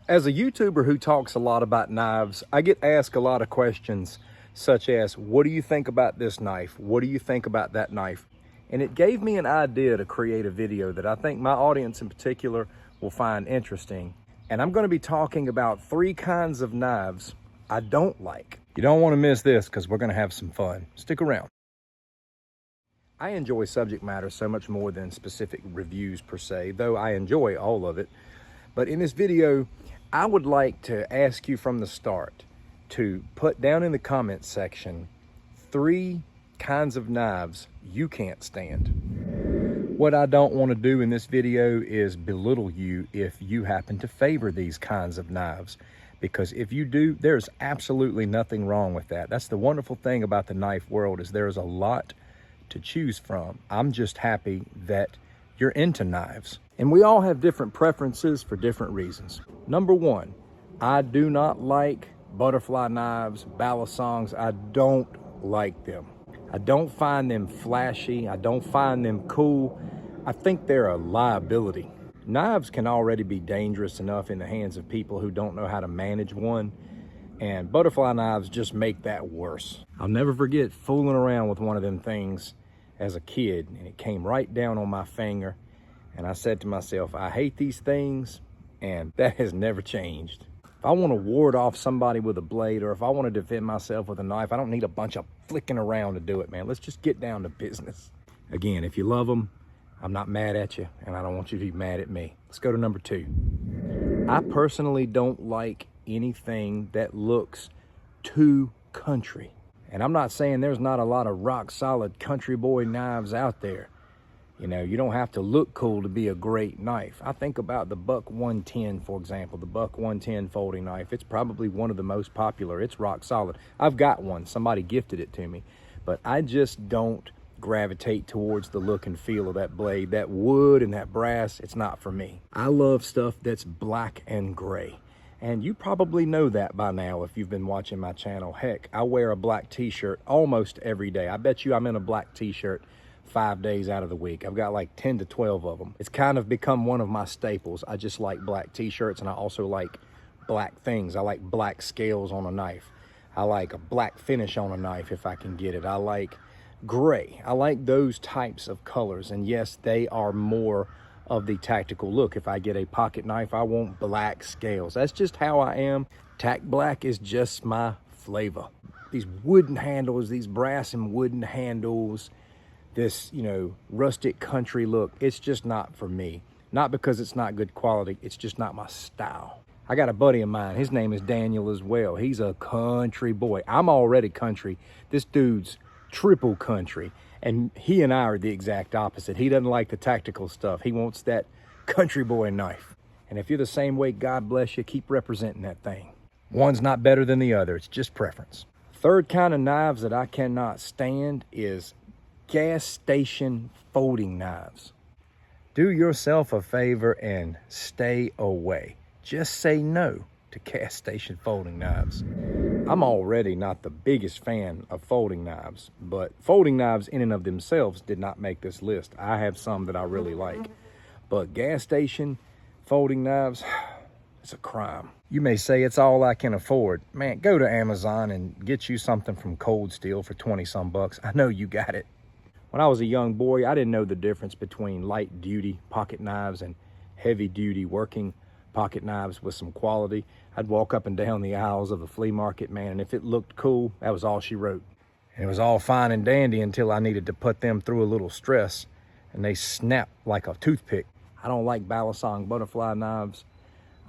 As a YouTuber who talks a lot about knives, I get asked a lot of questions such as, what do you think about this knife? What do you think about that knife? And it gave me an idea to create a video that I think my audience in particular will find interesting. And I'm going to be talking about 3 kinds of knives I don't like. You don't want to miss this because we're going to have some fun. Stick around. I enjoy subject matter so much more than specific reviews per se, though I enjoy all of it. But in this video, I would like to ask you from the start to put down in the comments section 3 kinds of knives you can't stand. What I don't want to do in this video is belittle you if you happen to favor these kinds of knives, because if you do, there's absolutely nothing wrong with that. That's the wonderful thing about the knife world, is there's a lot to choose from. I'm just happy that you're into knives. And we all have different preferences for different reasons. Number 1, I do not like butterfly knives, balisongs. I don't like them. I don't find them flashy. I don't find them cool. I think they're a liability. Knives can already be dangerous enough in the hands of people who don't know how to manage one, and butterfly knives just make that worse. I'll never forget fooling around with one of them things as a kid, and it came right down on my finger, and I said to myself, I hate these things, and that has never changed. If I want to ward off somebody with a blade, or if I want to defend myself with a knife, I don't need a bunch of flicking around to do it, man. Let's just get down to business. Again, if you love them, I'm not mad at you, and I don't want you to be mad at me. Let's go to number 2. I personally don't like anything that looks too country. And I'm not saying there's not a lot of rock solid country boy knives out there. You know, you don't have to look cool to be a great knife. I think about the Buck 110, for example, the Buck 110 folding knife. It's probably one of the most popular. It's rock solid. I've got one. Somebody gifted it to me. But I just don't gravitate towards the look and feel of that blade. That wood and that brass, it's not for me. I love stuff that's black and gray. And you probably know that by now if you've been watching my channel. Heck, I wear a black t-shirt almost every day. I bet you I'm in a black t-shirt 5 days out of the week. I've got like 10 to 12 of them. It's kind of become one of my staples. I just like black t-shirts, and I also like black things. I like black scales on a knife. I like a black finish on a knife if I can get it. I like gray. I like those types of colors. And yes, they are more of the tactical look. If I get a pocket knife, I want black scales. That's just how I am. Tack black is just my flavor. These wooden handles, these brass and wooden handles, this, you know, rustic country look, it's just not for me. Not because it's not good quality, it's just not my style. I got a buddy of mine, his name is Daniel as well. He's a country boy. I'm already country. This dude's triple country. And he and I are the exact opposite. He doesn't like the tactical stuff. He wants that country boy knife. And if you're the same way, God bless you, keep representing that thing. One's not better than the other. It's just preference. 3rd kind of knives that I cannot stand is gas station folding knives. Do yourself a favor and stay away. Just say no to gas station folding knives. I'm already not the biggest fan of folding knives, but folding knives in and of themselves did not make this list. I have some that I really like, but gas station folding knives, it's a crime. You may say it's all I can afford. Man, go to Amazon and get you something from Cold Steel for 20 some bucks. I know you got it. When I was a young boy, I didn't know the difference between light duty pocket knives and heavy duty working pocket knives with some quality. I'd walk up and down the aisles of the flea market, man, and if it looked cool, that was all she wrote. And it was all fine and dandy until I needed to put them through a little stress, and they snapped like a toothpick. I don't like balisong butterfly knives.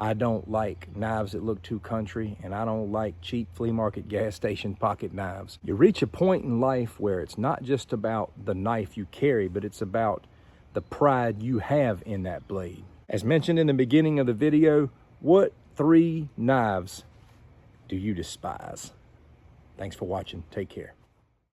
I don't like knives that look too country, and I don't like cheap flea market gas station pocket knives. You reach a point in life where it's not just about the knife you carry, but it's about the pride you have in that blade. As mentioned in the beginning of the video, what 3 knives do you despise? Thanks for watching. Take care.